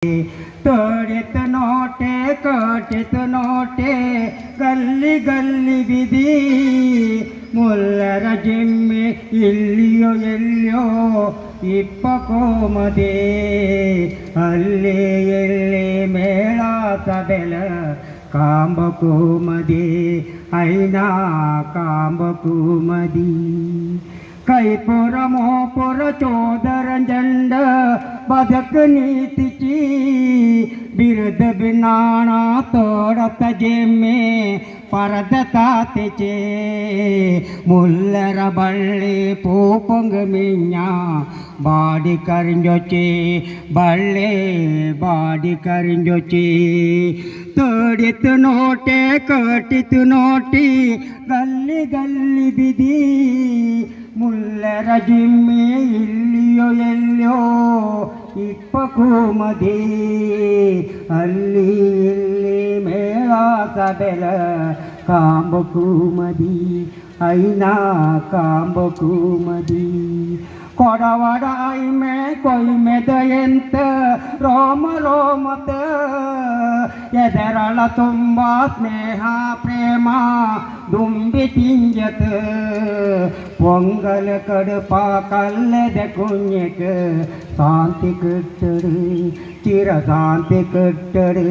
तोड़ित नोटे कोटित नोटे गल्ली गल्ली बिदी ಮುಲ್ಲರ ಜಿಮ್ಮೆ ಇಲ್ಲಿಯೋ ಎಲ್ಲಿಯೋ ಇಪ್ಪಕೋಮದೆ ಅಲ್ಲೇ ಎಲ್ಲೇ ಮೇಳಾತ ಬೆಲ ಕಾಂಬಕೋಮದೆ ಐನಾ ಕಾಂಬಕೋಮದಿ ಕೈಪುರ ಮೋಪುರ ಚೋದರ ಜಂಡ ಬದಕ ನೀತಿಚಿ ಬಿರುದ ಬಿನಾಣ ತೋಡತ ಜೆಮ್ಮೆ ಪರದ ತಾತೆಚೆ ಮುಲ್ಲರ ಬಳ್ಳಿ ಪೂಪಂಗ ಮಿಂಜ ಬಾಡಿ ಕರಿಂಜೊಚೆ ಬಳ್ಳೆ ಬಾಡಿ ಕರಿಂಜೊಚೆ ತೋಡಿತು ನೋಟೆ ಕಟ್ಟಿತು ನೋಟಿ ಗಲ್ಲಿ ಗಲ್ಲಿ ಬಿದಿ ಮುಲ್ಲರ ಜಿಮ್ಮೆ ಇಲ್ಲಿಯೋ ಎಲ್ಲಿಯೋ ಇಪ್ಪಕೂಮದಿ ಅಲ್ಲಿ ಇಲ್ಲಿ ಮೇಳಾತ ಬೆಲ ಕಾಂಬಕೂಮದಿ ಐನಾ ಕಾಂಬಕೂಮದಿ ಕೊಡವಡಾಯಿ ಮೇ ಕೊಯ್ಮೆದ ಎಂತ ರೋಮ ರೋಮತ ಎದರಳ ತುಂಬ ಸ್ನೇಹ ಪ್ರೇಮ ದುಂಬಿ ತಿಂಜತ ಪೊಂಗಲ ಕಡುಪ ಕಲ್ಲದ ಕುഞ്ഞಕ ಶಾಂತಿ ಕಟ್ಟಡು ಚಿರ ಶಾಂತಿ ಕಟ್ಟಡು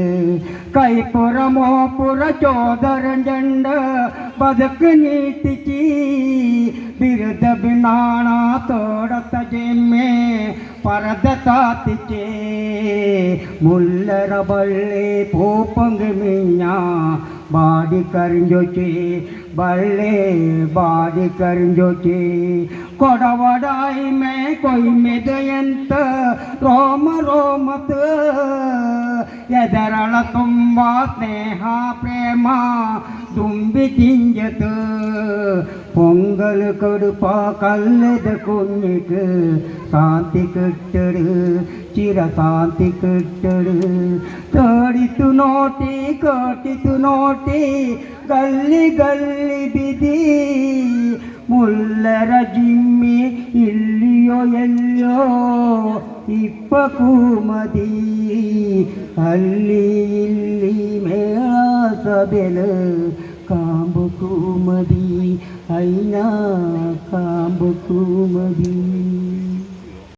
ಕೈಪುರ ಮೋಪುರ ಚೋದರ ಜಂಡ ಬದುಕ ನೀತಿಚಿ ಬಿರುದ ಬಿನಾಣ ತೋಡತ ಜೆಮ್ಮೆ ಪರದ ತಾತಿಚೆ ಮುಲ್ಲರ ಬಳ್ಳಿ ಪೂಪಂಗ ಮಿಂಜ ಬಾಡಿ ಕರಿಂಜೊಚೆ ಬಳ್ಳೆ ಬಾಡಿ ಕರಿಂಜೊಚೆ ಕೊಡವಡಾಯಿ ಮೇ ಕೊಯ್ಮೆದ ಎಂತ ರೋಮ ರೋಮತ ಎದರಳ ತುಂಬ ಸ್ನೇಹ ಪ್ರೇಮ ದುಂಬಿ ತಿಂಜತ ಪೊಂಗಲ್ ಕಡುಪ ಕಲ್ಲದ ಕುഞ്ഞಕ ಶಾಂತಿ ಕಟ್ಟಡು ಚಿರ ಶಾಂತಿ ಕಟ್ಟಡು ತೋಡಿತು ನೋಟಿ ಕಟ್ಟಿತು ನೋಟಿ ಗಲ್ಲಿ ಗಲ್ಲಿ ಬಿದಿ ಮುಲ್ಲರ ಜಿಮ್ಮಿ ಇಲ್ಲಿಯೋ ಎಲ್ಲಿಯೋ ಇಪ್ಪಕೂಮದಿ ಅಲ್ಲಿ ಇಲ್ಲಿ ಮೇಳಾಸ ಬೆಲ ಕಾಂಬಕೂಮದಿ ಐನಾ ಕಾಂಬಕೂಮದಿ.